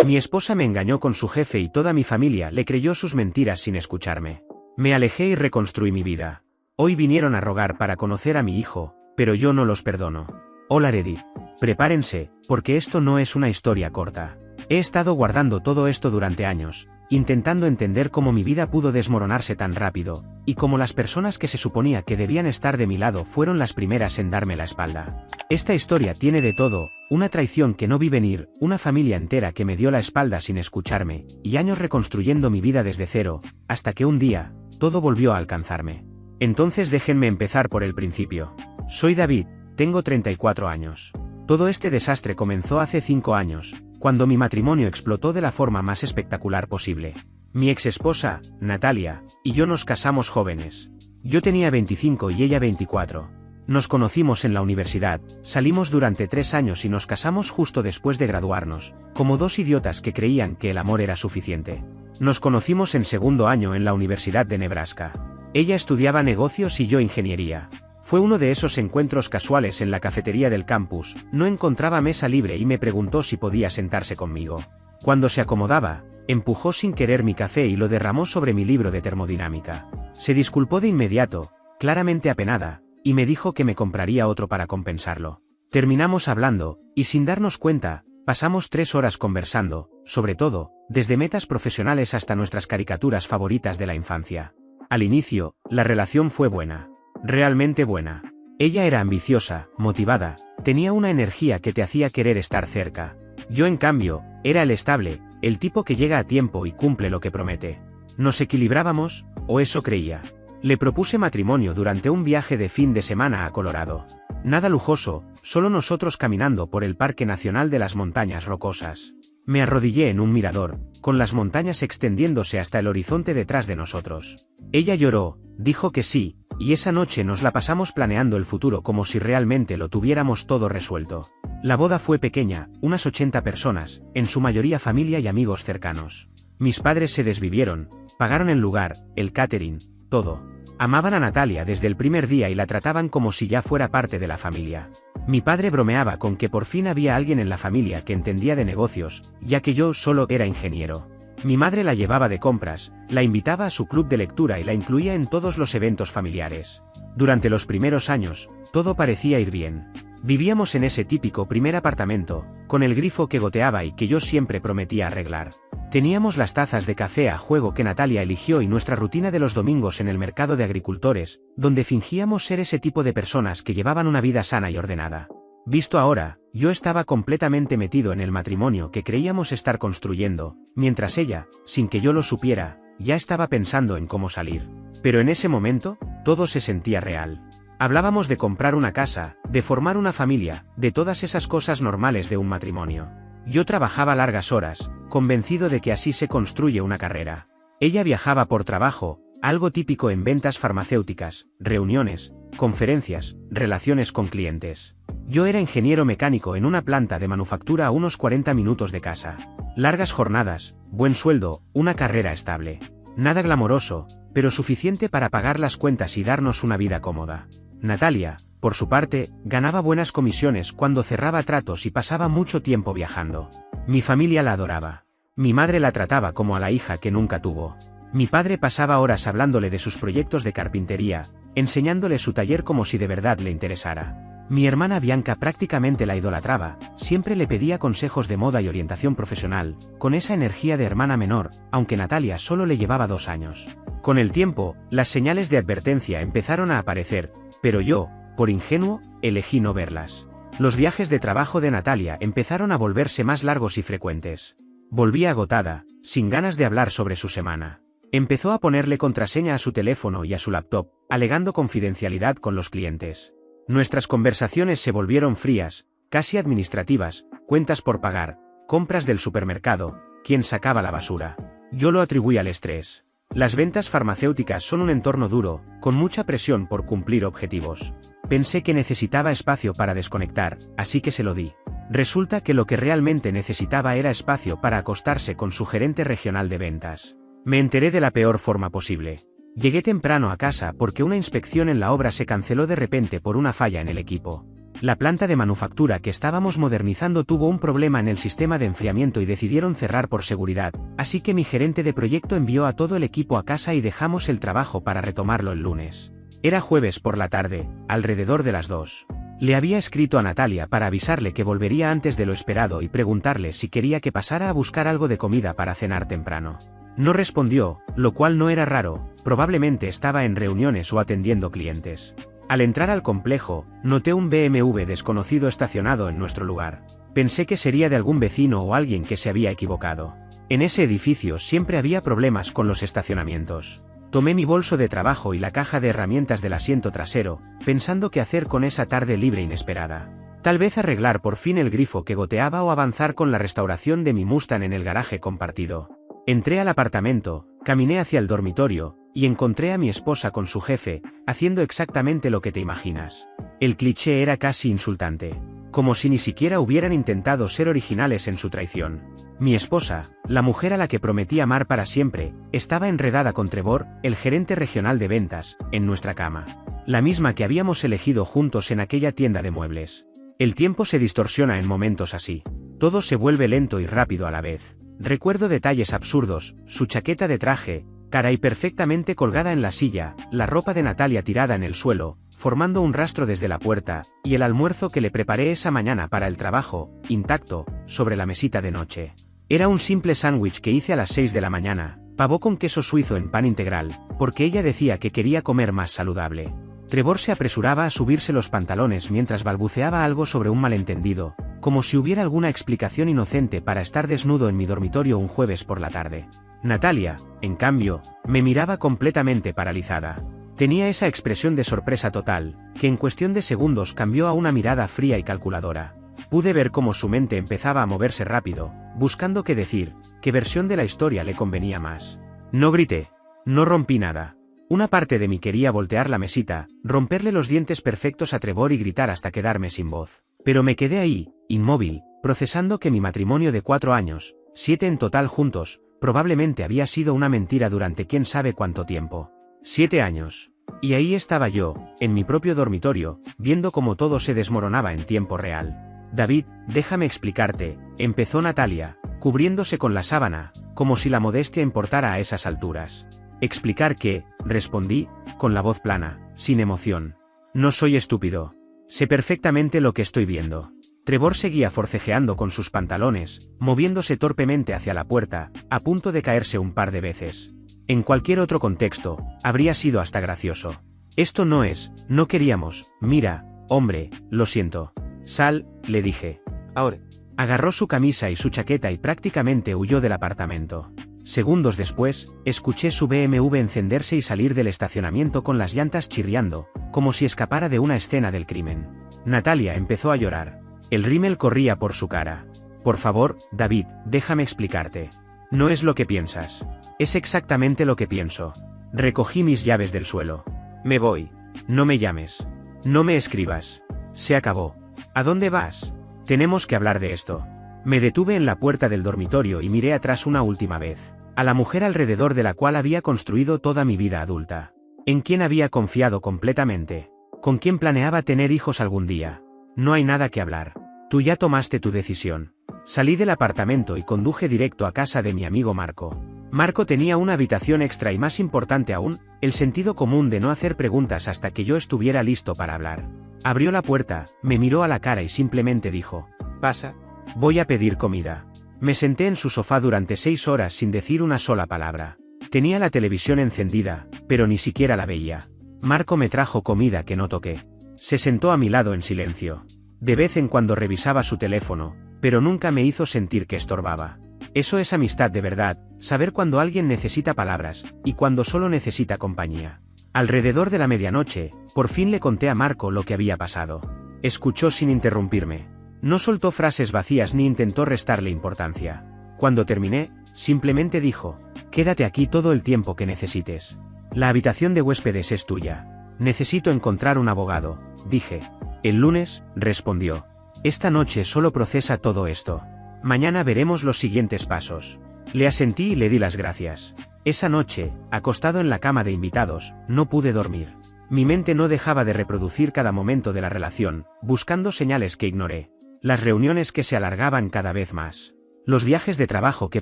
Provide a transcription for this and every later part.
Mi esposa me engañó con su jefe y toda mi familia le creyó sus mentiras sin escucharme. Me alejé y reconstruí mi vida. Hoy vinieron a rogar para conocer a mi hijo, pero yo no los perdono. Hola Reddit. Prepárense, porque esto no es una historia corta. He estado guardando todo esto durante años, intentando entender cómo mi vida pudo desmoronarse tan rápido, y cómo las personas que se suponía que debían estar de mi lado fueron las primeras en darme la espalda. Esta historia tiene de todo, una traición que no vi venir, una familia entera que me dio la espalda sin escucharme, y años reconstruyendo mi vida desde cero, hasta que un día, todo volvió a alcanzarme. Entonces déjenme empezar por el principio. Soy David, tengo 34 años. Todo este desastre comenzó hace 5 años, cuando mi matrimonio explotó de la forma más espectacular posible. Mi exesposa, Natalia, y yo nos casamos jóvenes. Yo tenía 25 y ella 24. Nos conocimos en la universidad, salimos durante 3 años y nos casamos justo después de graduarnos, como dos idiotas que creían que el amor era suficiente. Nos conocimos en segundo año en la Universidad de Nebraska. Ella estudiaba negocios y yo ingeniería. Fue uno de esos encuentros casuales en la cafetería del campus, no encontraba mesa libre y me preguntó si podía sentarse conmigo. Cuando se acomodaba, empujó sin querer mi café y lo derramó sobre mi libro de termodinámica. Se disculpó de inmediato, claramente apenada, y me dijo que me compraría otro para compensarlo. Terminamos hablando, y sin darnos cuenta, pasamos 3 horas conversando, sobre todo, desde metas profesionales hasta nuestras caricaturas favoritas de la infancia. Al inicio, la relación fue buena. Realmente buena. Ella era ambiciosa, motivada, tenía una energía que te hacía querer estar cerca. Yo en cambio, era el estable, el tipo que llega a tiempo y cumple lo que promete. ¿Nos equilibrábamos? O eso creía. Le propuse matrimonio durante un viaje de fin de semana a Colorado. Nada lujoso, solo nosotros caminando por el Parque Nacional de las Montañas Rocosas. Me arrodillé en un mirador, con las montañas extendiéndose hasta el horizonte detrás de nosotros. Ella lloró, dijo que sí, y esa noche nos la pasamos planeando el futuro como si realmente lo tuviéramos todo resuelto. La boda fue pequeña, unas 80 personas, en su mayoría familia y amigos cercanos. Mis padres se desvivieron, pagaron el lugar, el catering, todo. Amaban a Natalia desde el primer día y la trataban como si ya fuera parte de la familia. Mi padre bromeaba con que por fin había alguien en la familia que entendía de negocios, ya que yo solo era ingeniero. Mi madre la llevaba de compras, la invitaba a su club de lectura y la incluía en todos los eventos familiares. Durante los primeros años, todo parecía ir bien. Vivíamos en ese típico primer apartamento, con el grifo que goteaba y que yo siempre prometía arreglar. Teníamos las tazas de café a juego que Natalia eligió y nuestra rutina de los domingos en el mercado de agricultores, donde fingíamos ser ese tipo de personas que llevaban una vida sana y ordenada. Visto ahora, yo estaba completamente metido en el matrimonio que creíamos estar construyendo, mientras ella, sin que yo lo supiera, ya estaba pensando en cómo salir. Pero en ese momento, todo se sentía real. Hablábamos de comprar una casa, de formar una familia, de todas esas cosas normales de un matrimonio. Yo trabajaba largas horas, convencido de que así se construye una carrera. Ella viajaba por trabajo, algo típico en ventas farmacéuticas, reuniones, conferencias, relaciones con clientes. Yo era ingeniero mecánico en una planta de manufactura a unos 40 minutos de casa. Largas jornadas, buen sueldo, una carrera estable. Nada glamoroso, pero suficiente para pagar las cuentas y darnos una vida cómoda. Natalia, por su parte, ganaba buenas comisiones cuando cerraba tratos y pasaba mucho tiempo viajando. Mi familia la adoraba. Mi madre la trataba como a la hija que nunca tuvo. Mi padre pasaba horas hablándole de sus proyectos de carpintería, enseñándole su taller como si de verdad le interesara. Mi hermana Bianca prácticamente la idolatraba, siempre le pedía consejos de moda y orientación profesional, con esa energía de hermana menor, aunque Natalia solo le llevaba 2 años. Con el tiempo, las señales de advertencia empezaron a aparecer, pero yo, por ingenuo, elegí no verlas. Los viajes de trabajo de Natalia empezaron a volverse más largos y frecuentes. Volvía agotada, sin ganas de hablar sobre su semana. Empezó a ponerle contraseña a su teléfono y a su laptop, alegando confidencialidad con los clientes. Nuestras conversaciones se volvieron frías, casi administrativas, cuentas por pagar, compras del supermercado, quién sacaba la basura. Yo lo atribuí al estrés. Las ventas farmacéuticas son un entorno duro, con mucha presión por cumplir objetivos. Pensé que necesitaba espacio para desconectar, así que se lo di. Resulta que lo que realmente necesitaba era espacio para acostarse con su gerente regional de ventas. Me enteré de la peor forma posible. Llegué temprano a casa porque una inspección en la obra se canceló de repente por una falla en el equipo. La planta de manufactura que estábamos modernizando tuvo un problema en el sistema de enfriamiento y decidieron cerrar por seguridad, así que mi gerente de proyecto envió a todo el equipo a casa y dejamos el trabajo para retomarlo el lunes. Era jueves por la tarde, alrededor de las 2. Le había escrito a Natalia para avisarle que volvería antes de lo esperado y preguntarle si quería que pasara a buscar algo de comida para cenar temprano. No respondió, lo cual no era raro, probablemente estaba en reuniones o atendiendo clientes. Al entrar al complejo, noté un BMW desconocido estacionado en nuestro lugar. Pensé que sería de algún vecino o alguien que se había equivocado. En ese edificio siempre había problemas con los estacionamientos. Tomé mi bolso de trabajo y la caja de herramientas del asiento trasero, pensando qué hacer con esa tarde libre inesperada. Tal vez arreglar por fin el grifo que goteaba o avanzar con la restauración de mi Mustang en el garaje compartido. Entré al apartamento, caminé hacia el dormitorio, y encontré a mi esposa con su jefe, haciendo exactamente lo que te imaginas. El cliché era casi insultante. Como si ni siquiera hubieran intentado ser originales en su traición. Mi esposa, la mujer a la que prometí amar para siempre, estaba enredada con Trevor, el gerente regional de ventas, en nuestra cama. La misma que habíamos elegido juntos en aquella tienda de muebles. El tiempo se distorsiona en momentos así. Todo se vuelve lento y rápido a la vez. Recuerdo detalles absurdos, su chaqueta de traje, caray perfectamente colgada en la silla, la ropa de Natalia tirada en el suelo, formando un rastro desde la puerta, y el almuerzo que le preparé esa mañana para el trabajo, intacto, sobre la mesita de noche. Era un simple sándwich que hice a las 6 de la mañana, pavo con queso suizo en pan integral, porque ella decía que quería comer más saludable. Trevor se apresuraba a subirse los pantalones mientras balbuceaba algo sobre un malentendido, como si hubiera alguna explicación inocente para estar desnudo en mi dormitorio un jueves por la tarde. Natalia, en cambio, me miraba completamente paralizada. Tenía esa expresión de sorpresa total, que en cuestión de segundos cambió a una mirada fría y calculadora. Pude ver cómo su mente empezaba a moverse rápido, buscando qué decir, qué versión de la historia le convenía más. No grité. No rompí nada. Una parte de mí quería voltear la mesita, romperle los dientes perfectos a Trevor y gritar hasta quedarme sin voz. Pero me quedé ahí, inmóvil, procesando que mi matrimonio de 4 años, 7 en total juntos, probablemente había sido una mentira durante quién sabe cuánto tiempo. 7 años. Y ahí estaba yo, en mi propio dormitorio, viendo cómo todo se desmoronaba en tiempo real. David, déjame explicarte, empezó Natalia, cubriéndose con la sábana, como si la modestia importara a esas alturas. Explicar qué, respondí, con la voz plana, sin emoción. No soy estúpido. Sé perfectamente lo que estoy viendo. Trevor seguía forcejeando con sus pantalones, moviéndose torpemente hacia la puerta, a punto de caerse un par de veces. En cualquier otro contexto, habría sido hasta gracioso. Esto no queríamos, mira, hombre, lo siento. Sal, le dije. Ahora. Agarró su camisa y su chaqueta y prácticamente huyó del apartamento. Segundos después, escuché su BMW encenderse y salir del estacionamiento con las llantas chirriando, como si escapara de una escena del crimen. Natalia empezó a llorar. El rímel corría por su cara. Por favor, David, déjame explicarte. No es lo que piensas. Es exactamente lo que pienso. Recogí mis llaves del suelo. Me voy. No me llames. No me escribas. Se acabó. ¿A dónde vas? Tenemos que hablar de esto. Me detuve en la puerta del dormitorio y miré atrás una última vez. A la mujer alrededor de la cual había construido toda mi vida adulta. En quien había confiado completamente. Con quien planeaba tener hijos algún día. No hay nada que hablar. Tú ya tomaste tu decisión. Salí del apartamento y conduje directo a casa de mi amigo Marco. Marco tenía una habitación extra y más importante aún, el sentido común de no hacer preguntas hasta que yo estuviera listo para hablar. Abrió la puerta, me miró a la cara y simplemente dijo: «Pasa. Voy a pedir comida». Me senté en su sofá durante 6 horas sin decir una sola palabra. Tenía la televisión encendida, pero ni siquiera la veía. Marco me trajo comida que no toqué. Se sentó a mi lado en silencio. De vez en cuando revisaba su teléfono, pero nunca me hizo sentir que estorbaba. Eso es amistad de verdad, saber cuando alguien necesita palabras, y cuando solo necesita compañía. Alrededor de la medianoche, por fin le conté a Marco lo que había pasado. Escuchó sin interrumpirme. No soltó frases vacías ni intentó restarle importancia. Cuando terminé, simplemente dijo: «Quédate aquí todo el tiempo que necesites. La habitación de huéspedes es tuya. Necesito encontrar un abogado», dije. «El lunes», respondió. «Esta noche solo procesa todo esto. Mañana veremos los siguientes pasos». Le asentí y le di las gracias. Esa noche, acostado en la cama de invitados, no pude dormir. Mi mente no dejaba de reproducir cada momento de la relación, buscando señales que ignoré. Las reuniones que se alargaban cada vez más. Los viajes de trabajo que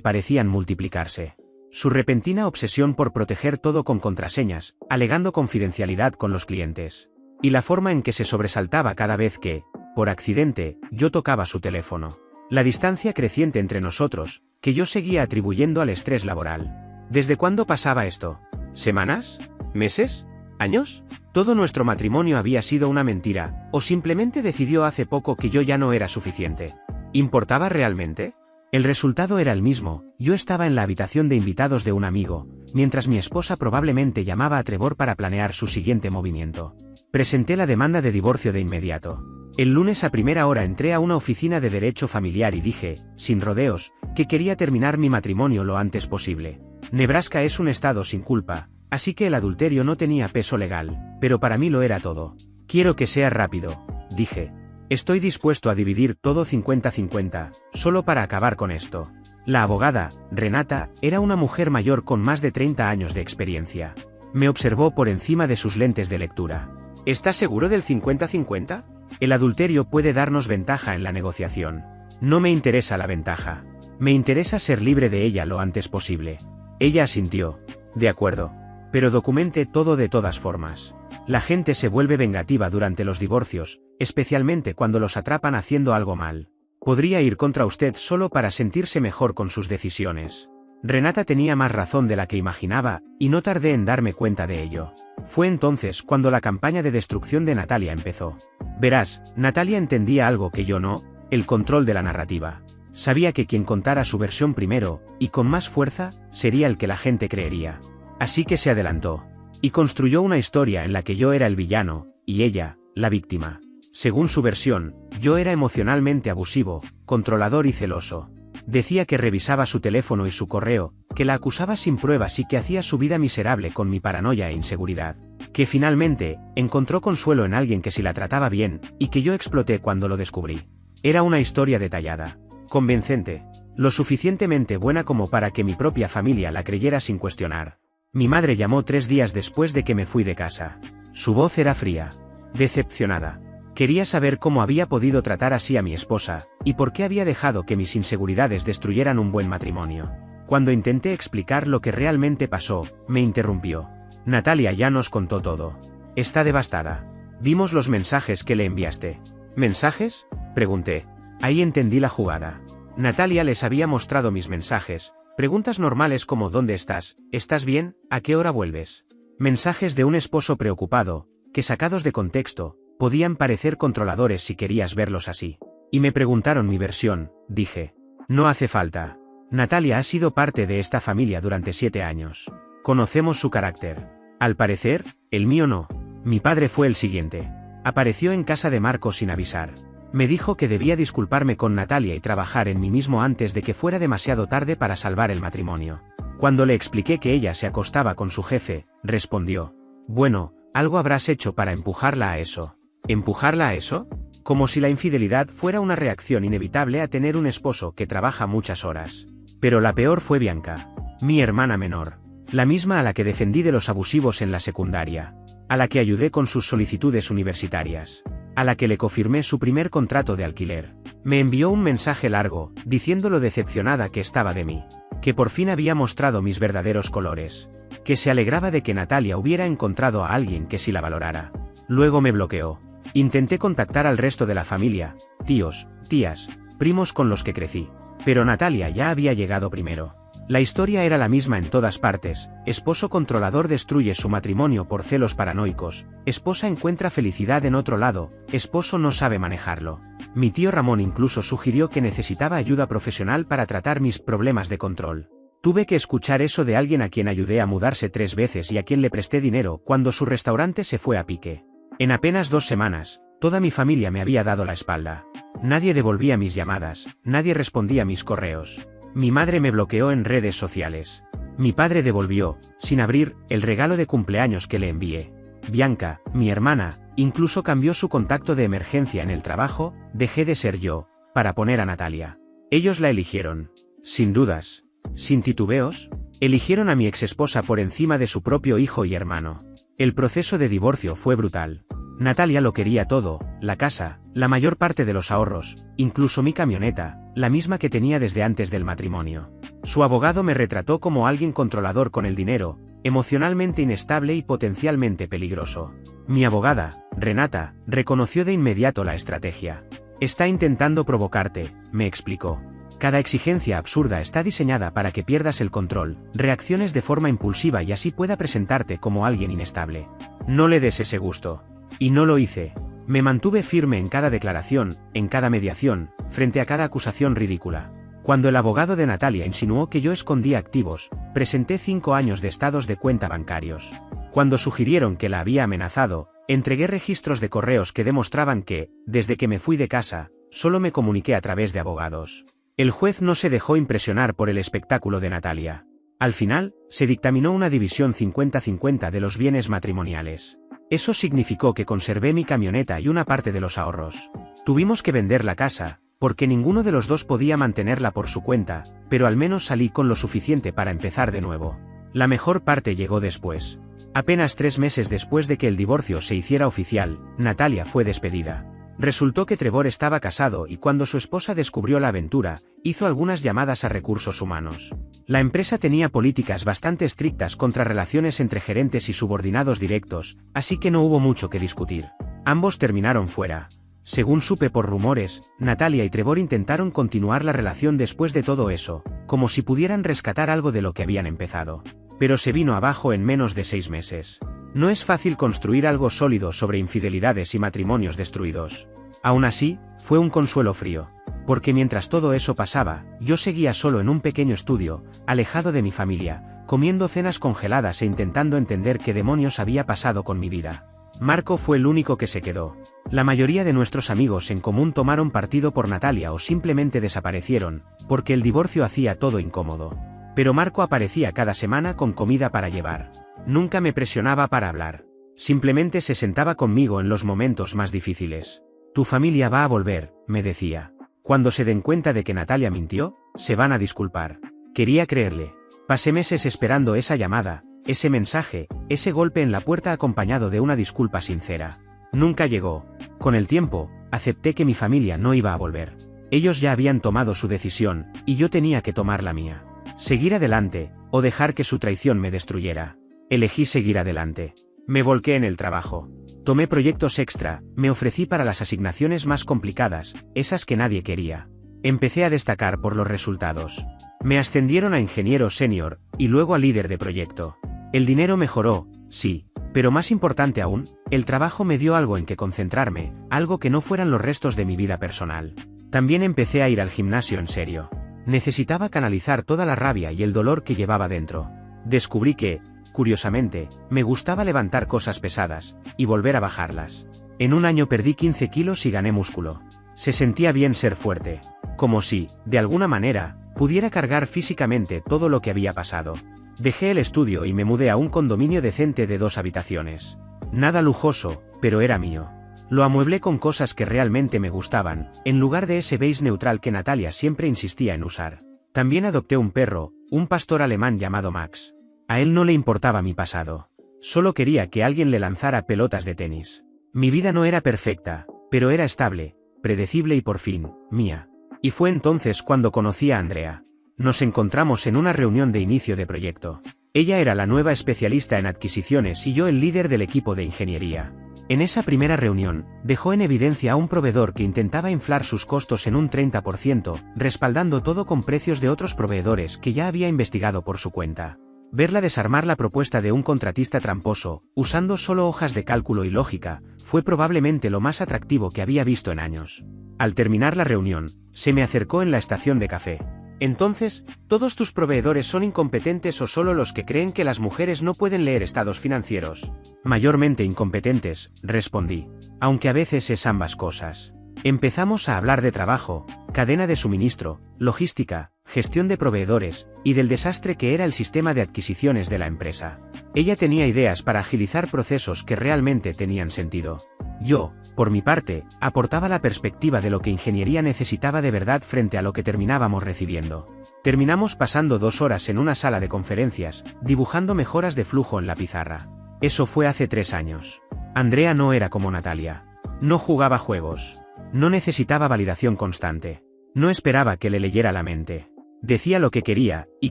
parecían multiplicarse. Su repentina obsesión por proteger todo con contraseñas, alegando confidencialidad con los clientes. Y la forma en que se sobresaltaba cada vez que, por accidente, yo tocaba su teléfono. La distancia creciente entre nosotros, que yo seguía atribuyendo al estrés laboral. ¿Desde cuándo pasaba esto? ¿Semanas? ¿Meses? ¿Años? ¿Todo nuestro matrimonio había sido una mentira, o simplemente decidió hace poco que yo ya no era suficiente? ¿Importaba realmente? El resultado era el mismo. Yo estaba en la habitación de invitados de un amigo, mientras mi esposa probablemente llamaba a Trevor para planear su siguiente movimiento. Presenté la demanda de divorcio de inmediato. El lunes a primera hora entré a una oficina de derecho familiar y dije, sin rodeos, que quería terminar mi matrimonio lo antes posible. Nebraska es un estado sin culpa, así que el adulterio no tenía peso legal, pero para mí lo era todo. Quiero que sea rápido, dije. Estoy dispuesto a dividir todo 50-50, solo para acabar con esto. La abogada, Renata, era una mujer mayor con más de 30 años de experiencia. Me observó por encima de sus lentes de lectura. ¿Estás seguro del 50-50? El adulterio puede darnos ventaja en la negociación. No me interesa la ventaja. Me interesa ser libre de ella lo antes posible. Ella asintió. De acuerdo. Pero documente todo de todas formas. La gente se vuelve vengativa durante los divorcios, especialmente cuando los atrapan haciendo algo mal. Podría ir contra usted solo para sentirse mejor con sus decisiones. Renata tenía más razón de la que imaginaba, y no tardé en darme cuenta de ello. Fue entonces cuando la campaña de destrucción de Natalia empezó. Verás, Natalia entendía algo que yo no, el control de la narrativa. Sabía que quien contara su versión primero, y con más fuerza, sería el que la gente creería. Así que se adelantó. Y construyó una historia en la que yo era el villano, y ella, la víctima. Según su versión, yo era emocionalmente abusivo, controlador y celoso. Decía que revisaba su teléfono y su correo, que la acusaba sin pruebas y que hacía su vida miserable con mi paranoia e inseguridad. Que finalmente, encontró consuelo en alguien que sí la trataba bien, y que yo exploté cuando lo descubrí. Era una historia detallada, convincente, lo suficientemente buena como para que mi propia familia la creyera sin cuestionar. Mi madre llamó 3 días después de que me fui de casa. Su voz era fría, decepcionada. Quería saber cómo había podido tratar así a mi esposa, y por qué había dejado que mis inseguridades destruyeran un buen matrimonio. Cuando intenté explicar lo que realmente pasó, me interrumpió. Natalia ya nos contó todo. Está devastada. Vimos los mensajes que le enviaste. ¿Mensajes? Pregunté. Ahí entendí la jugada. Natalia les había mostrado mis mensajes. Preguntas normales como ¿dónde estás? ¿Estás bien? ¿A qué hora vuelves? Mensajes de un esposo preocupado, que sacados de contexto, podían parecer controladores si querías verlos así. Y me preguntaron mi versión, dije. No hace falta. Natalia ha sido parte de esta familia durante 7 años. Conocemos su carácter. Al parecer, el mío no. Mi padre fue el siguiente. Apareció en casa de Marco sin avisar. Me dijo que debía disculparme con Natalia y trabajar en mí mismo antes de que fuera demasiado tarde para salvar el matrimonio. Cuando le expliqué que ella se acostaba con su jefe, respondió. Bueno, algo habrás hecho para empujarla a eso. ¿Empujarla a eso? Como si la infidelidad fuera una reacción inevitable a tener un esposo que trabaja muchas horas. Pero la peor fue Bianca, mi hermana menor. La misma a la que defendí de los abusivos en la secundaria. A la que ayudé con sus solicitudes universitarias. A la que le confirmé su primer contrato de alquiler. Me envió un mensaje largo, diciendo lo decepcionada que estaba de mí. Que por fin había mostrado mis verdaderos colores. Que se alegraba de que Natalia hubiera encontrado a alguien que sí la valorara. Luego me bloqueó. Intenté contactar al resto de la familia, tíos, tías, primos con los que crecí. Pero Natalia ya había llegado primero. La historia era la misma en todas partes. Esposo controlador destruye su matrimonio por celos paranoicos. Esposa encuentra felicidad en otro lado. Esposo no sabe manejarlo. Mi tío Ramón incluso sugirió que necesitaba ayuda profesional para tratar mis problemas de control. Tuve que escuchar eso de alguien a quien ayudé a mudarse 3 veces y a quien le presté dinero cuando su restaurante se fue a pique. En apenas 2 semanas, toda mi familia me había dado la espalda. Nadie devolvía mis llamadas, nadie respondía mis correos. Mi madre me bloqueó en redes sociales. Mi padre devolvió, sin abrir, el regalo de cumpleaños que le envié. Bianca, mi hermana, incluso cambió su contacto de emergencia en el trabajo. Dejé de ser yo, para poner a Natalia. Ellos la eligieron. Sin dudas. Sin titubeos, eligieron a mi exesposa por encima de su propio hijo y hermano. El proceso de divorcio fue brutal. Natalia lo quería todo, la casa, la mayor parte de los ahorros, incluso mi camioneta, la misma que tenía desde antes del matrimonio. Su abogado me retrató como alguien controlador con el dinero, emocionalmente inestable y potencialmente peligroso. Mi abogada, Renata, reconoció de inmediato la estrategia. Está intentando provocarte, me explicó. Cada exigencia absurda está diseñada para que pierdas el control, reacciones de forma impulsiva y así pueda presentarte como alguien inestable. No le des ese gusto. Y no lo hice. Me mantuve firme en cada declaración, en cada mediación, frente a cada acusación ridícula. Cuando el abogado de Natalia insinuó que yo escondía activos, presenté 5 años de estados de cuenta bancarios. Cuando sugirieron que la había amenazado, entregué registros de correos que demostraban que, desde que me fui de casa, solo me comuniqué a través de abogados. El juez no se dejó impresionar por el espectáculo de Natalia. Al final, se dictaminó una división 50-50 de los bienes matrimoniales. Eso significó que conservé mi camioneta y una parte de los ahorros. Tuvimos que vender la casa, porque ninguno de los dos podía mantenerla por su cuenta, pero al menos salí con lo suficiente para empezar de nuevo. La mejor parte llegó después. Apenas 3 meses después de que el divorcio se hiciera oficial, Natalia fue despedida. Resultó que Trevor estaba casado y cuando su esposa descubrió la aventura, hizo algunas llamadas a recursos humanos. La empresa tenía políticas bastante estrictas contra relaciones entre gerentes y subordinados directos, así que no hubo mucho que discutir. Ambos terminaron fuera. Según supe por rumores, Natalia y Trevor intentaron continuar la relación después de todo eso, como si pudieran rescatar algo de lo que habían empezado. Pero se vino abajo en menos de 6 meses. No es fácil construir algo sólido sobre infidelidades y matrimonios destruidos. Aún así, fue un consuelo frío. Porque mientras todo eso pasaba, yo seguía solo en un pequeño estudio, alejado de mi familia, comiendo cenas congeladas e intentando entender qué demonios había pasado con mi vida. Marco fue el único que se quedó. La mayoría de nuestros amigos en común tomaron partido por Natalia o simplemente desaparecieron, porque el divorcio hacía todo incómodo. Pero Marco aparecía cada semana con comida para llevar. Nunca me presionaba para hablar. Simplemente se sentaba conmigo en los momentos más difíciles. Tu familia va a volver, me decía. Cuando se den cuenta de que Natalia mintió, se van a disculpar. Quería creerle. Pasé meses esperando esa llamada, ese mensaje, ese golpe en la puerta acompañado de una disculpa sincera. Nunca llegó. Con el tiempo, acepté que mi familia no iba a volver. Ellos ya habían tomado su decisión, y yo tenía que tomar la mía. Seguir adelante, o dejar que su traición me destruyera. Elegí seguir adelante. Me volqué en el trabajo. Tomé proyectos extra, me ofrecí para las asignaciones más complicadas, esas que nadie quería. Empecé a destacar por los resultados. Me ascendieron a ingeniero senior, y luego a líder de proyecto. El dinero mejoró, sí, pero más importante aún, el trabajo me dio algo en que concentrarme, algo que no fueran los restos de mi vida personal. También empecé a ir al gimnasio en serio. Necesitaba canalizar toda la rabia y el dolor que llevaba dentro. Descubrí que, curiosamente, me gustaba levantar cosas pesadas, y volver a bajarlas. En un año perdí 15 kilos y gané músculo. Se sentía bien ser fuerte. Como si, de alguna manera, pudiera cargar físicamente todo lo que había pasado. Dejé el estudio y me mudé a un condominio decente de 2 habitaciones. Nada lujoso, pero era mío. Lo amueblé con cosas que realmente me gustaban, en lugar de ese beige neutral que Natalia siempre insistía en usar. También adopté un perro, un pastor alemán llamado Max. A él no le importaba mi pasado. Solo quería que alguien le lanzara pelotas de tenis. Mi vida no era perfecta, pero era estable, predecible y por fin, mía. Y fue entonces cuando conocí a Andrea. Nos encontramos en una reunión de inicio de proyecto. Ella era la nueva especialista en adquisiciones y yo el líder del equipo de ingeniería. En esa primera reunión, dejó en evidencia a un proveedor que intentaba inflar sus costos en un 30%, respaldando todo con precios de otros proveedores que ya había investigado por su cuenta. Verla desarmar la propuesta de un contratista tramposo, usando solo hojas de cálculo y lógica, fue probablemente lo más atractivo que había visto en años. Al terminar la reunión, se me acercó en la estación de café. Entonces, ¿todos tus proveedores son incompetentes o solo los que creen que las mujeres no pueden leer estados financieros? Mayormente incompetentes, respondí. Aunque a veces es ambas cosas. Empezamos a hablar de trabajo, cadena de suministro, logística, gestión de proveedores, y del desastre que era el sistema de adquisiciones de la empresa. Ella tenía ideas para agilizar procesos que realmente tenían sentido. Yo, por mi parte, aportaba la perspectiva de lo que ingeniería necesitaba de verdad frente a lo que terminábamos recibiendo. Terminamos pasando 2 horas en una sala de conferencias, dibujando mejoras de flujo en la pizarra. Eso fue hace 3 años. Andrea no era como Natalia. No jugaba juegos. No necesitaba validación constante. No esperaba que le leyera la mente. Decía lo que quería, y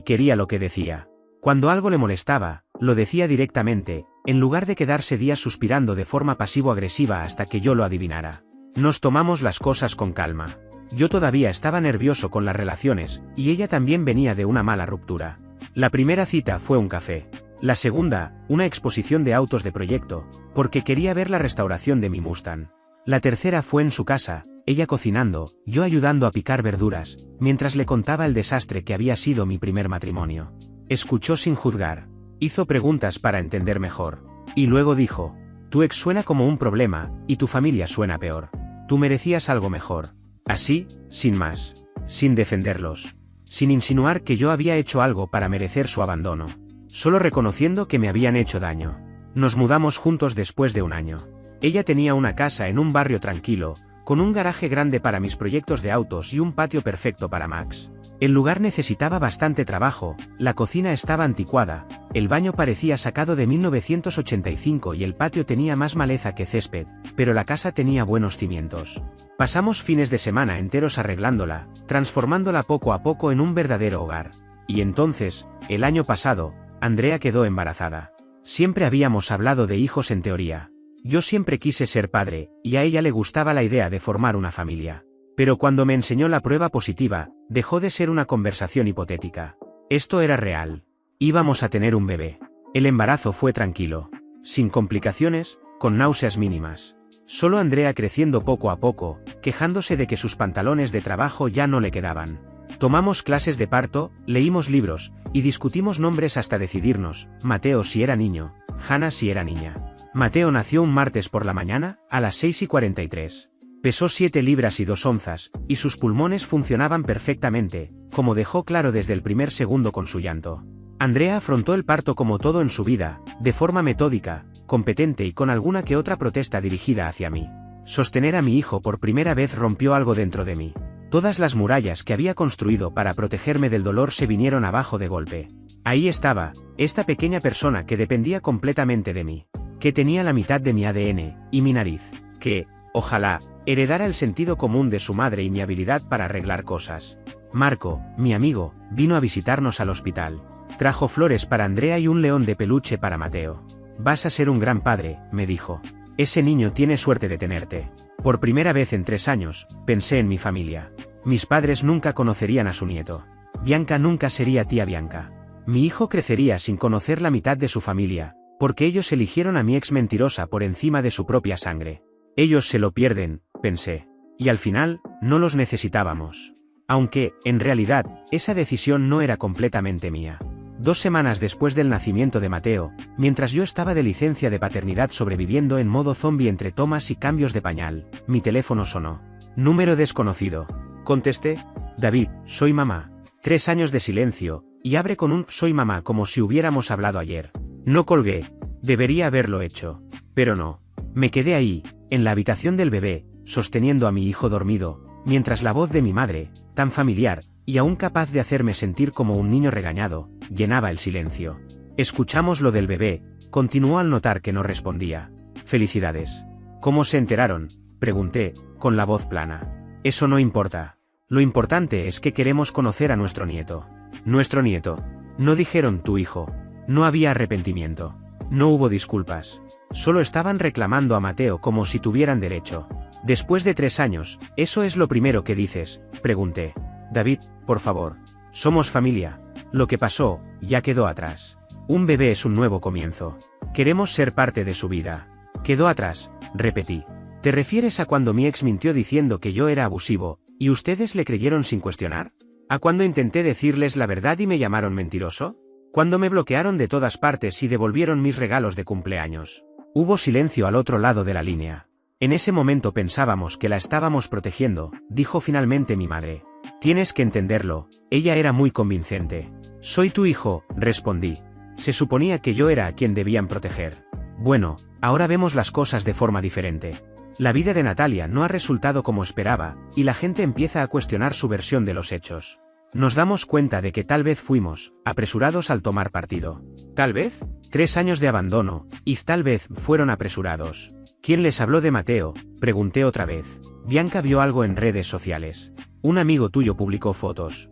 quería lo que decía. Cuando algo le molestaba, lo decía directamente, en lugar de quedarse días suspirando de forma pasivo-agresiva hasta que yo lo adivinara. Nos tomamos las cosas con calma. Yo todavía estaba nervioso con las relaciones, y ella también venía de una mala ruptura. La primera cita fue un café. La segunda, una exposición de autos de proyecto, porque quería ver la restauración de mi Mustang. La tercera fue en su casa, ella cocinando, yo ayudando a picar verduras, mientras le contaba el desastre que había sido mi primer matrimonio. Escuchó sin juzgar. Hizo preguntas para entender mejor. Y luego dijo: tu ex suena como un problema, y tu familia suena peor. Tú merecías algo mejor. Así, sin más. Sin defenderlos. Sin insinuar que yo había hecho algo para merecer su abandono. Solo reconociendo que me habían hecho daño. Nos mudamos juntos después de 1 año. Ella tenía una casa en un barrio tranquilo, con un garaje grande para mis proyectos de autos y un patio perfecto para Max. El lugar necesitaba bastante trabajo, la cocina estaba anticuada, el baño parecía sacado de 1985 y el patio tenía más maleza que césped, pero la casa tenía buenos cimientos. Pasamos fines de semana enteros arreglándola, transformándola poco a poco en un verdadero hogar. Y entonces, el año pasado, Andrea quedó embarazada. Siempre habíamos hablado de hijos en teoría. Yo siempre quise ser padre, y a ella le gustaba la idea de formar una familia. Pero cuando me enseñó la prueba positiva, dejó de ser una conversación hipotética. Esto era real. Íbamos a tener un bebé. El embarazo fue tranquilo. Sin complicaciones, con náuseas mínimas. Solo Andrea creciendo poco a poco, quejándose de que sus pantalones de trabajo ya no le quedaban. Tomamos clases de parto, leímos libros, y discutimos nombres hasta decidirnos, Mateo si era niño, Hannah si era niña. Mateo nació un martes por la mañana, a las 6:43. Pesó 7 libras y 2 onzas, y sus pulmones funcionaban perfectamente, como dejó claro desde el primer segundo con su llanto. Andrea afrontó el parto como todo en su vida, de forma metódica, competente y con alguna que otra protesta dirigida hacia mí. Sostener a mi hijo por primera vez rompió algo dentro de mí. Todas las murallas que había construido para protegerme del dolor se vinieron abajo de golpe. Ahí estaba, esta pequeña persona que dependía completamente de mí, que tenía la mitad de mi ADN, y mi nariz, que, ojalá, heredara el sentido común de su madre y mi habilidad para arreglar cosas. Marco, mi amigo, vino a visitarnos al hospital. Trajo flores para Andrea y un león de peluche para Mateo. Vas a ser un gran padre, me dijo. Ese niño tiene suerte de tenerte. Por primera vez en 3 años, pensé en mi familia. Mis padres nunca conocerían a su nieto. Bianca nunca sería tía Bianca. Mi hijo crecería sin conocer la mitad de su familia, porque ellos eligieron a mi ex mentirosa por encima de su propia sangre. Ellos se lo pierden, pensé. Y al final, no los necesitábamos. Aunque, en realidad, esa decisión no era completamente mía. 2 semanas después del nacimiento de Mateo, mientras yo estaba de licencia de paternidad sobreviviendo en modo zombie entre tomas y cambios de pañal, mi teléfono sonó. Número desconocido. Contesté. David, soy mamá. 3 años de silencio, y abre con un soy mamá como si hubiéramos hablado ayer. No colgué. Debería haberlo hecho. Pero no. Me quedé ahí, en la habitación del bebé, sosteniendo a mi hijo dormido, mientras la voz de mi madre, tan familiar, y aún capaz de hacerme sentir como un niño regañado, llenaba el silencio. Escuchamos lo del bebé, continuó al notar que no respondía. Felicidades. ¿Cómo se enteraron?, pregunté, con la voz plana. Eso no importa. Lo importante es que queremos conocer a nuestro nieto. Nuestro nieto. No dijeron tu hijo. No había arrepentimiento. No hubo disculpas. Solo estaban reclamando a Mateo como si tuvieran derecho. Después de 3 años, ¿eso es lo primero que dices?, pregunté. David, por favor. Somos familia. Lo que pasó, ya quedó atrás. Un bebé es un nuevo comienzo. Queremos ser parte de su vida. Quedó atrás, repetí. ¿Te refieres a cuando mi ex mintió diciendo que yo era abusivo, y ustedes le creyeron sin cuestionar? ¿A cuando intenté decirles la verdad y me llamaron mentiroso? ¿Cuando me bloquearon de todas partes y devolvieron mis regalos de cumpleaños? Hubo silencio al otro lado de la línea. En ese momento pensábamos que la estábamos protegiendo, dijo finalmente mi madre. Tienes que entenderlo, ella era muy convincente. Soy tu hijo, respondí. Se suponía que yo era a quien debían proteger. Bueno, ahora vemos las cosas de forma diferente. La vida de Natalia no ha resultado como esperaba, y la gente empieza a cuestionar su versión de los hechos. Nos damos cuenta de que tal vez fuimos apresurados al tomar partido. ¿Tal vez? 3 años de abandono, y tal vez fueron apresurados. ¿Quién les habló de Mateo?, pregunté otra vez. Bianca vio algo en redes sociales. Un amigo tuyo publicó fotos.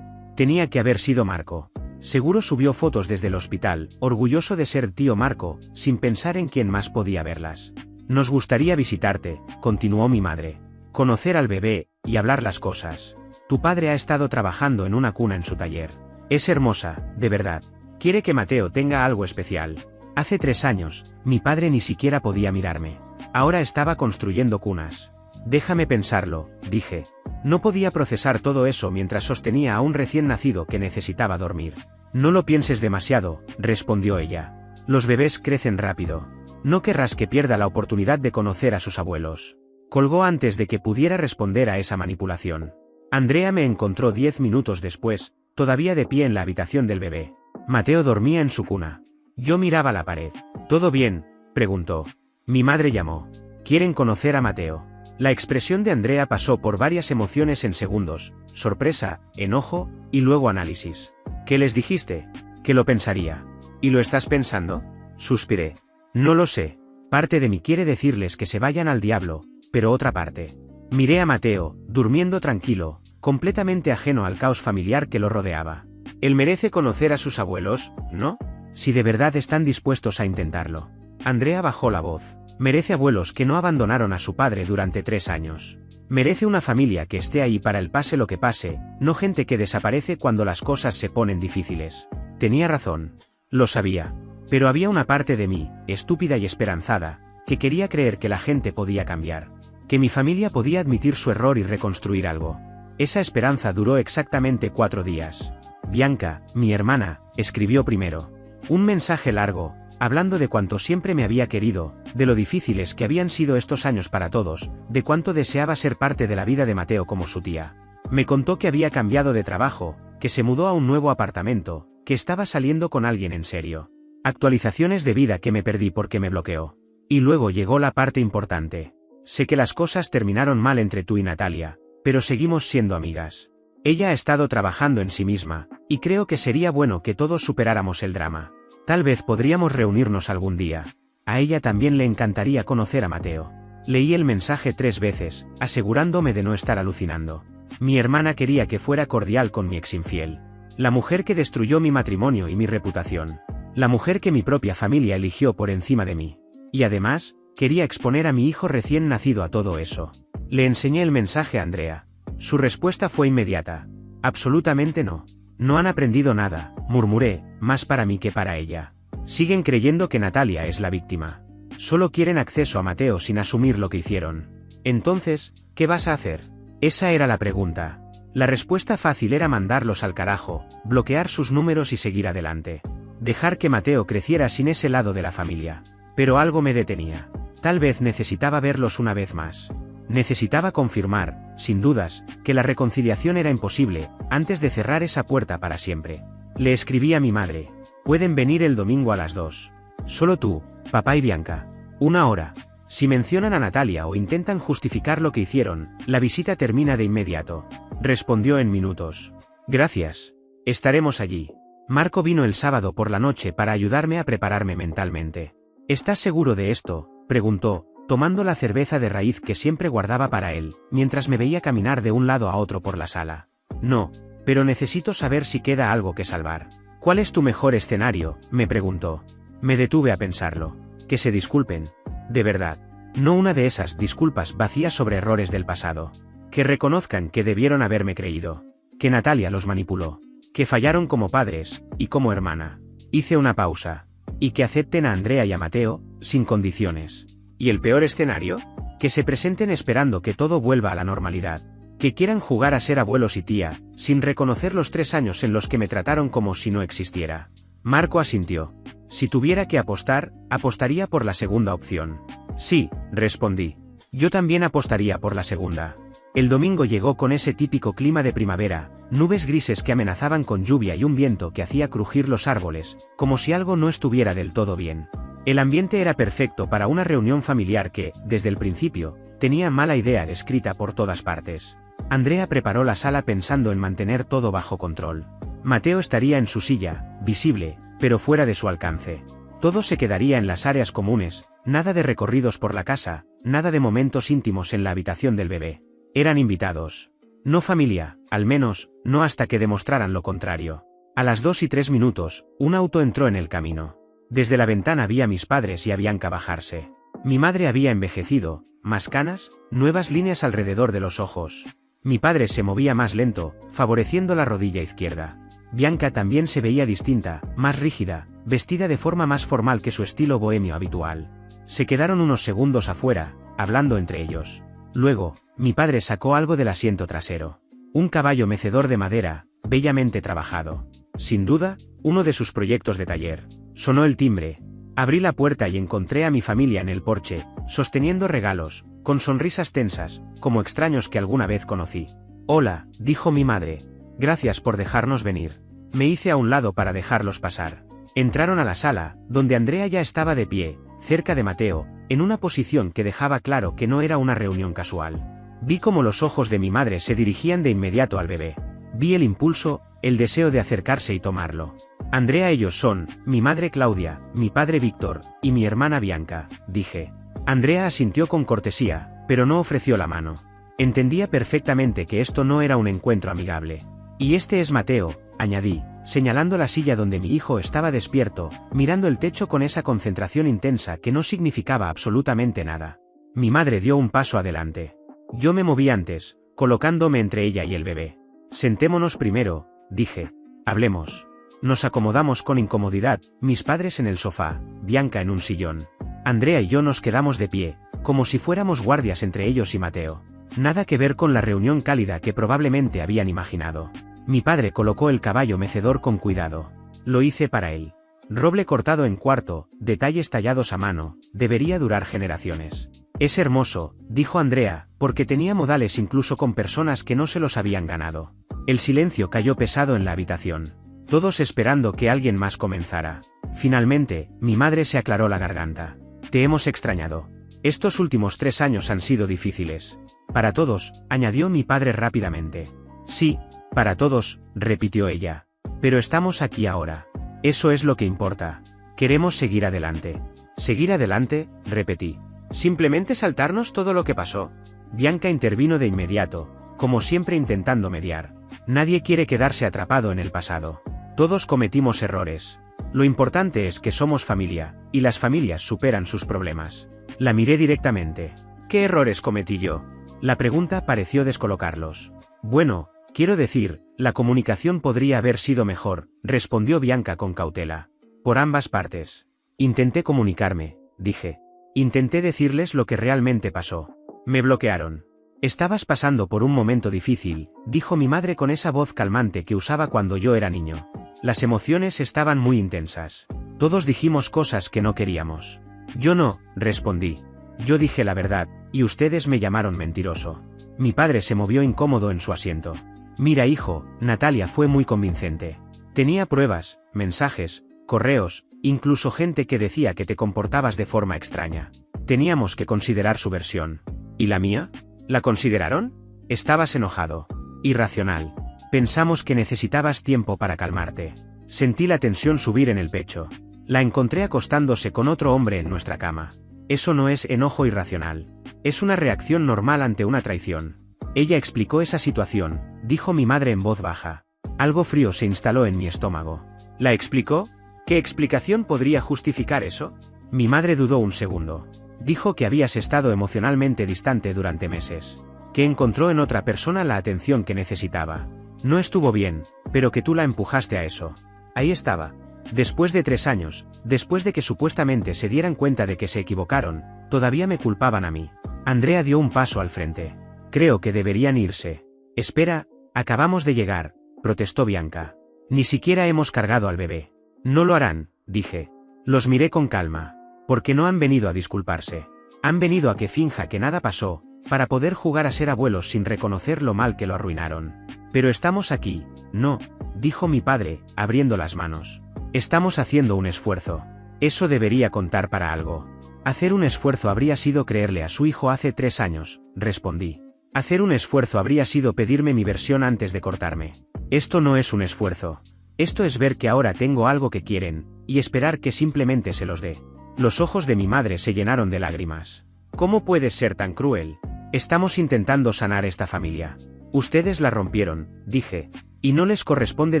Tenía que haber sido Marco. Seguro subió fotos desde el hospital, orgulloso de ser tío Marco, sin pensar en quién más podía verlas. Nos gustaría visitarte, continuó mi madre. Conocer al bebé, y hablar las cosas. Tu padre ha estado trabajando en una cuna en su taller. Es hermosa, de verdad. Quiere que Mateo tenga algo especial. Hace 3 años, mi padre ni siquiera podía mirarme. Ahora estaba construyendo cunas. Déjame pensarlo, dije. No podía procesar todo eso mientras sostenía a un recién nacido que necesitaba dormir. No lo pienses demasiado, respondió ella. Los bebés crecen rápido. No querrás que pierda la oportunidad de conocer a sus abuelos. Colgó antes de que pudiera responder a esa manipulación. Andrea me encontró 10 minutos después, todavía de pie en la habitación del bebé. Mateo dormía en su cuna. Yo miraba la pared. ¿Todo bien?, preguntó. Mi madre llamó. ¿Quieren conocer a Mateo? La expresión de Andrea pasó por varias emociones en segundos: sorpresa, enojo, y luego análisis. ¿Qué les dijiste? Que lo pensaría. ¿Y lo estás pensando? Suspiré. No lo sé. Parte de mí quiere decirles que se vayan al diablo, pero otra parte. Miré a Mateo, durmiendo tranquilo, completamente ajeno al caos familiar que lo rodeaba. Él merece conocer a sus abuelos, ¿no? Si de verdad están dispuestos a intentarlo. Andrea bajó la voz. Merece abuelos que no abandonaron a su padre durante 3 años. Merece una familia que esté ahí para el pase lo que pase, no gente que desaparece cuando las cosas se ponen difíciles. Tenía razón. Lo sabía. Pero había una parte de mí, estúpida y esperanzada, que quería creer que la gente podía cambiar. Que mi familia podía admitir su error y reconstruir algo. Esa esperanza duró exactamente 4 días. Bianca, mi hermana, escribió primero. Un mensaje largo, hablando de cuánto siempre me había querido, de lo difíciles que habían sido estos años para todos, de cuánto deseaba ser parte de la vida de Mateo como su tía. Me contó que había cambiado de trabajo, que se mudó a un nuevo apartamento, que estaba saliendo con alguien en serio. Actualizaciones de vida que me perdí porque me bloqueó. Y luego llegó la parte importante. Sé que las cosas terminaron mal entre tú y Natalia, pero seguimos siendo amigas. Ella ha estado trabajando en sí misma, y creo que sería bueno que todos superáramos el drama. Tal vez podríamos reunirnos algún día. A ella también le encantaría conocer a Mateo. Leí el mensaje 3 veces, asegurándome de no estar alucinando. Mi hermana quería que fuera cordial con mi ex infiel. La mujer que destruyó mi matrimonio y mi reputación. La mujer que mi propia familia eligió por encima de mí. Y además, quería exponer a mi hijo recién nacido a todo eso. Le enseñé el mensaje a Andrea. Su respuesta fue inmediata. Absolutamente no. No han aprendido nada, murmuré, más para mí que para ella. Siguen creyendo que Natalia es la víctima. Solo quieren acceso a Mateo sin asumir lo que hicieron. Entonces, ¿qué vas a hacer? Esa era la pregunta. La respuesta fácil era mandarlos al carajo, bloquear sus números y seguir adelante. Dejar que Mateo creciera sin ese lado de la familia. Pero algo me detenía. Tal vez necesitaba verlos una vez más. Necesitaba confirmar, sin dudas, que la reconciliación era imposible, antes de cerrar esa puerta para siempre. Le escribí a mi madre. Pueden venir el domingo a las 2. Solo tú, papá y Bianca. 1 hora. Si mencionan a Natalia o intentan justificar lo que hicieron, la visita termina de inmediato. Respondió en minutos. Gracias. Estaremos allí. Marco vino el sábado por la noche para ayudarme a prepararme mentalmente. ¿Estás seguro de esto?, preguntó, tomando la cerveza de raíz que siempre guardaba para él, mientras me veía caminar de un lado a otro por la sala. No, pero necesito saber si queda algo que salvar. ¿Cuál es tu mejor escenario?, me preguntó. Me detuve a pensarlo. Que se disculpen. De verdad. No una de esas disculpas vacías sobre errores del pasado. Que reconozcan que debieron haberme creído. Que Natalia los manipuló. Que fallaron como padres, y como hermana. Hice una pausa. Y que acepten a Andrea y a Mateo, sin condiciones. ¿Y el peor escenario? Que se presenten esperando que todo vuelva a la normalidad. Que quieran jugar a ser abuelos y tía, sin reconocer los 3 años en los que me trataron como si no existiera. Marco asintió. Si tuviera que apostar, apostaría por la segunda opción. Sí, respondí. Yo también apostaría por la segunda. El domingo llegó con ese típico clima de primavera, nubes grises que amenazaban con lluvia y un viento que hacía crujir los árboles, como si algo no estuviera del todo bien. El ambiente era perfecto para una reunión familiar que, desde el principio, tenía mala idea escrita por todas partes. Andrea preparó la sala pensando en mantener todo bajo control. Mateo estaría en su silla, visible, pero fuera de su alcance. Todo se quedaría en las áreas comunes, nada de recorridos por la casa, nada de momentos íntimos en la habitación del bebé. Eran invitados. No familia, al menos, no hasta que demostraran lo contrario. A las 2:03, un auto entró en el camino. Desde la ventana vi a mis padres y a Bianca bajarse. Mi madre había envejecido, más canas, nuevas líneas alrededor de los ojos. Mi padre se movía más lento, favoreciendo la rodilla izquierda. Bianca también se veía distinta, más rígida, vestida de forma más formal que su estilo bohemio habitual. Se quedaron unos segundos afuera, hablando entre ellos. Luego, mi padre sacó algo del asiento trasero. Un caballo mecedor de madera, bellamente trabajado. Sin duda, uno de sus proyectos de taller. Sonó el timbre. Abrí la puerta y encontré a mi familia en el porche, sosteniendo regalos, con sonrisas tensas, como extraños que alguna vez conocí. «Hola», dijo mi madre. «Gracias por dejarnos venir». Me hice a un lado para dejarlos pasar. Entraron a la sala, donde Andrea ya estaba de pie, cerca de Mateo, en una posición que dejaba claro que no era una reunión casual. Vi cómo los ojos de mi madre se dirigían de inmediato al bebé. Vi el impulso, el deseo de acercarse y tomarlo. «Andrea, ellos son, mi madre Claudia, mi padre Víctor, y mi hermana Bianca», dije. Andrea asintió con cortesía, pero no ofreció la mano. Entendía perfectamente que esto no era un encuentro amigable. «Y este es Mateo», añadí, señalando la silla donde mi hijo estaba despierto, mirando el techo con esa concentración intensa que no significaba absolutamente nada. Mi madre dio un paso adelante. Yo me moví antes, colocándome entre ella y el bebé. «Sentémonos primero», dije. «Hablemos». Nos acomodamos con incomodidad, mis padres en el sofá, Bianca en un sillón. Andrea y yo nos quedamos de pie, como si fuéramos guardias entre ellos y Mateo. Nada que ver con la reunión cálida que probablemente habían imaginado. Mi padre colocó el caballo mecedor con cuidado. Lo hice para él. Roble cortado en cuarto, detalles tallados a mano, debería durar generaciones. «Es hermoso», dijo Andrea, porque tenía modales incluso con personas que no se los habían ganado. El silencio cayó pesado en la habitación. Todos esperando que alguien más comenzara. Finalmente, mi madre se aclaró la garganta. «Te hemos extrañado. Estos últimos 3 años han sido difíciles. Para todos», añadió mi padre rápidamente. «Sí, para todos», repitió ella. «Pero estamos aquí ahora. Eso es lo que importa. Queremos seguir adelante». «¿Seguir adelante?», repetí. «¿Simplemente saltarnos todo lo que pasó?». Bianca intervino de inmediato, como siempre intentando mediar. «Nadie quiere quedarse atrapado en el pasado. Todos cometimos errores. Lo importante es que somos familia, y las familias superan sus problemas». La miré directamente. «¿Qué errores cometí yo?». La pregunta pareció descolocarlos. «Bueno, quiero decir, la comunicación podría haber sido mejor», respondió Bianca con cautela. «Por ambas partes. Intenté comunicarme», dije. «Intenté decirles lo que realmente pasó. Me bloquearon». «Estabas pasando por un momento difícil», dijo mi madre con esa voz calmante que usaba cuando yo era niño. Las emociones estaban muy intensas. Todos dijimos cosas que no queríamos. «Yo no», respondí. «Yo dije la verdad, y ustedes me llamaron mentiroso». Mi padre se movió incómodo en su asiento. «Mira, hijo, Natalia fue muy convincente. Tenía pruebas, mensajes, correos, incluso gente que decía que te comportabas de forma extraña. Teníamos que considerar su versión». «¿Y la mía? ¿La consideraron?». «Estabas enojado. Irracional. Pensamos que necesitabas tiempo para calmarte». Sentí la tensión subir en el pecho. La encontré acostándose con otro hombre en nuestra cama. «Eso no es enojo irracional. Es una reacción normal ante una traición». Ella explicó esa situación, dijo mi madre en voz baja. Algo frío se instaló en mi estómago. ¿La explicó? ¿Qué explicación podría justificar eso? Mi madre dudó un segundo. Dijo que habías estado emocionalmente distante durante meses. Que encontró en otra persona la atención que necesitaba. No estuvo bien, pero que tú la empujaste a eso. Ahí estaba. Después de 3 años, después de que supuestamente se dieran cuenta de que se equivocaron, todavía me culpaban a mí. Andrea dio un paso al frente. «Creo que deberían irse». «Espera, acabamos de llegar», protestó Bianca. «Ni siquiera hemos cargado al bebé». «No lo harán», dije. Los miré con calma. «Porque no han venido a disculparse. Han venido a que finja que nada pasó, para poder jugar a ser abuelos sin reconocer lo mal que lo arruinaron». «Pero estamos aquí». «No», dijo mi padre, abriendo las manos. «Estamos haciendo un esfuerzo. Eso debería contar para algo». «Hacer un esfuerzo habría sido creerle a su hijo hace 3 años», respondí. Hacer un esfuerzo habría sido pedirme mi versión antes de cortarme. Esto no es un esfuerzo. Esto es ver que ahora tengo algo que quieren, y esperar que simplemente se los dé. Los ojos de mi madre se llenaron de lágrimas. ¿Cómo puedes ser tan cruel? Estamos intentando sanar esta familia. Ustedes la rompieron, dije, y no les corresponde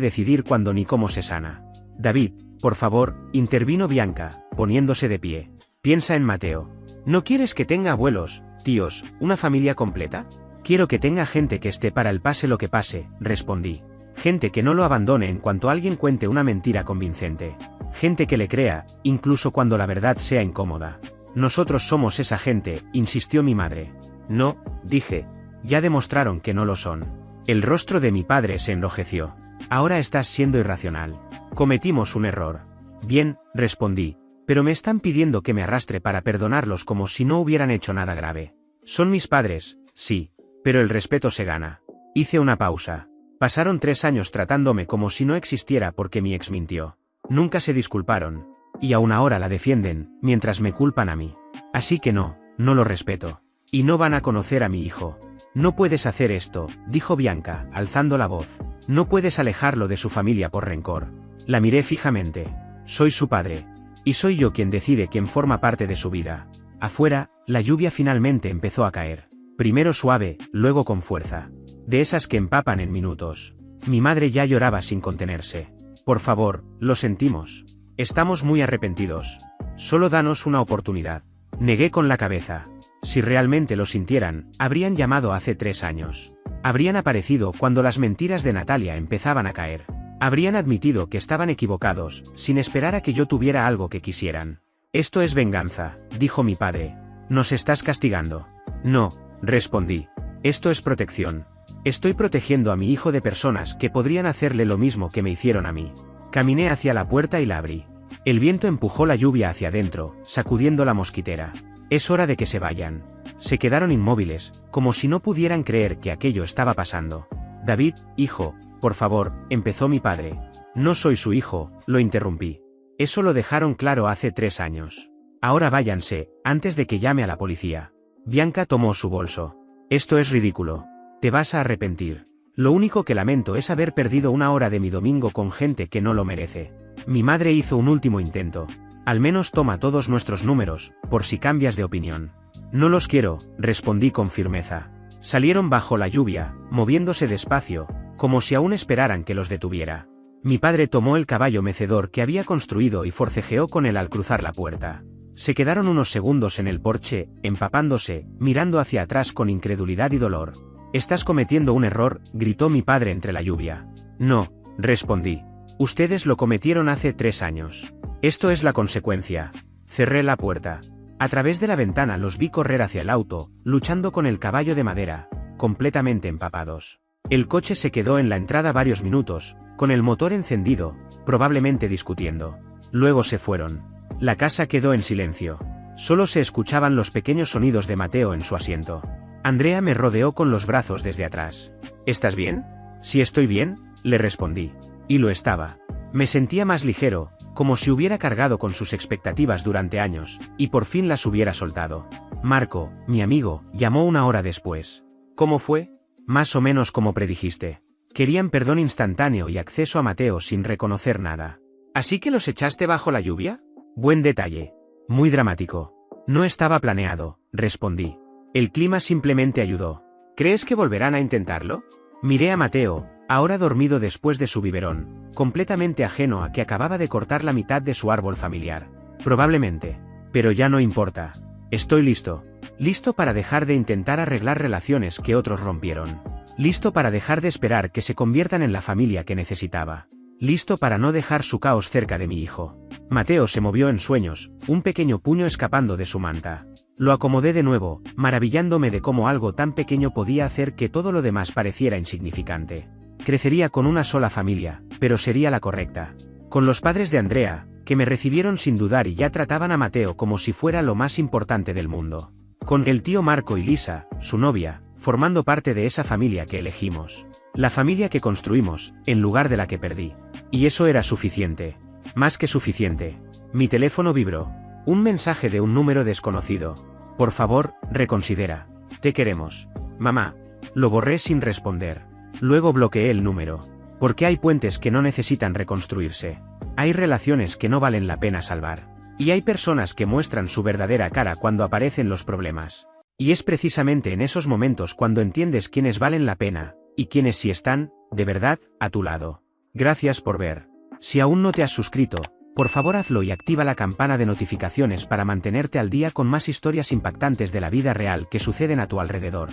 decidir cuándo ni cómo se sana. David, por favor, intervino Bianca, poniéndose de pie. Piensa en Mateo. ¿No quieres que tenga abuelos, tíos, una familia completa? Quiero que tenga gente que esté para el pase lo que pase, respondí. Gente que no lo abandone en cuanto alguien cuente una mentira convincente. Gente que le crea, incluso cuando la verdad sea incómoda. Nosotros somos esa gente, insistió mi madre. No, dije. Ya demostraron que no lo son. El rostro de mi padre se enrojeció. Ahora estás siendo irracional. Cometimos un error. Bien, respondí, pero me están pidiendo que me arrastre para perdonarlos como si no hubieran hecho nada grave. Son mis padres, sí, pero el respeto se gana. Hice una pausa. Pasaron 3 años tratándome como si no existiera porque mi ex mintió. Nunca se disculparon. Y aún ahora la defienden, mientras me culpan a mí. Así que no lo respeto. Y no van a conocer a mi hijo. No puedes hacer esto, dijo Bianca, alzando la voz. No puedes alejarlo de su familia por rencor. La miré fijamente. Soy su padre. Y soy yo quien decide quién forma parte de su vida. Afuera, la lluvia finalmente empezó a caer. Primero suave, luego con fuerza. De esas que empapan en minutos. Mi madre ya lloraba sin contenerse. Por favor, lo sentimos. Estamos muy arrepentidos. Solo danos una oportunidad. Negué con la cabeza. Si realmente lo sintieran, habrían llamado hace 3 años. Habrían aparecido cuando las mentiras de Natalia empezaban a caer. Habrían admitido que estaban equivocados, sin esperar a que yo tuviera algo que quisieran. Esto es venganza, dijo mi padre. Nos estás castigando. No, respondí. Esto es protección. Estoy protegiendo a mi hijo de personas que podrían hacerle lo mismo que me hicieron a mí. Caminé hacia la puerta y la abrí. El viento empujó la lluvia hacia adentro, sacudiendo la mosquitera. Es hora de que se vayan. Se quedaron inmóviles, como si no pudieran creer que aquello estaba pasando. David, hijo, por favor, empezó mi padre. No soy su hijo, lo interrumpí. Eso lo dejaron claro hace 3 años. Ahora váyanse, antes de que llame a la policía. Bianca tomó su bolso. Esto es ridículo. Te vas a arrepentir. Lo único que lamento es haber perdido 1 hora de mi domingo con gente que no lo merece. Mi madre hizo un último intento. Al menos toma todos nuestros números, por si cambias de opinión. No los quiero, respondí con firmeza. Salieron bajo la lluvia, moviéndose despacio, como si aún esperaran que los detuviera. Mi padre tomó el caballo mecedor que había construido y forcejeó con él al cruzar la puerta. Se quedaron unos segundos en el porche, empapándose, mirando hacia atrás con incredulidad y dolor. Estás cometiendo un error, gritó mi padre entre la lluvia. No, respondí. Ustedes lo cometieron hace 3 años. Esto es la consecuencia. Cerré la puerta. A través de la ventana los vi correr hacia el auto, luchando con el caballo de madera, completamente empapados. El coche se quedó en la entrada varios minutos, con el motor encendido, probablemente discutiendo. Luego se fueron. La casa quedó en silencio. Solo se escuchaban los pequeños sonidos de Mateo en su asiento. Andrea me rodeó con los brazos desde atrás. ¿Estás bien? Si estoy bien, le respondí. Y lo estaba. Me sentía más ligero, como si hubiera cargado con sus expectativas durante años, y por fin las hubiera soltado. Marco, mi amigo, llamó 1 hora después. ¿Cómo fue? Más o menos como predijiste. Querían perdón instantáneo y acceso a Mateo sin reconocer nada. ¿Así que los echaste bajo la lluvia? Buen detalle. Muy dramático. No estaba planeado, respondí. El clima simplemente ayudó. ¿Crees que volverán a intentarlo? Miré a Mateo, ahora dormido después de su biberón, completamente ajeno a que acababa de cortar la mitad de su árbol familiar. Probablemente. Pero ya no importa. Estoy listo. Listo para dejar de intentar arreglar relaciones que otros rompieron. Listo para dejar de esperar que se conviertan en la familia que necesitaba. Listo para no dejar su caos cerca de mi hijo. Mateo se movió en sueños, un pequeño puño escapando de su manta. Lo acomodé de nuevo, maravillándome de cómo algo tan pequeño podía hacer que todo lo demás pareciera insignificante. Crecería con una sola familia, pero sería la correcta. Con los padres de Andrea, que me recibieron sin dudar y ya trataban a Mateo como si fuera lo más importante del mundo. Con el tío Marco y Lisa, su novia, formando parte de esa familia que elegimos. La familia que construimos, en lugar de la que perdí. Y eso era suficiente. Más que suficiente. Mi teléfono vibró. Un mensaje de un número desconocido. Por favor, reconsidera. Te queremos. Mamá. Lo borré sin responder. Luego bloqueé el número. Porque hay puentes que no necesitan reconstruirse. Hay relaciones que no valen la pena salvar. Y hay personas que muestran su verdadera cara cuando aparecen los problemas. Y es precisamente en esos momentos cuando entiendes quiénes valen la pena, y quiénes sí están, de verdad, a tu lado. Gracias por ver. Si aún no te has suscrito, por favor hazlo y activa la campana de notificaciones para mantenerte al día con más historias impactantes de la vida real que suceden a tu alrededor.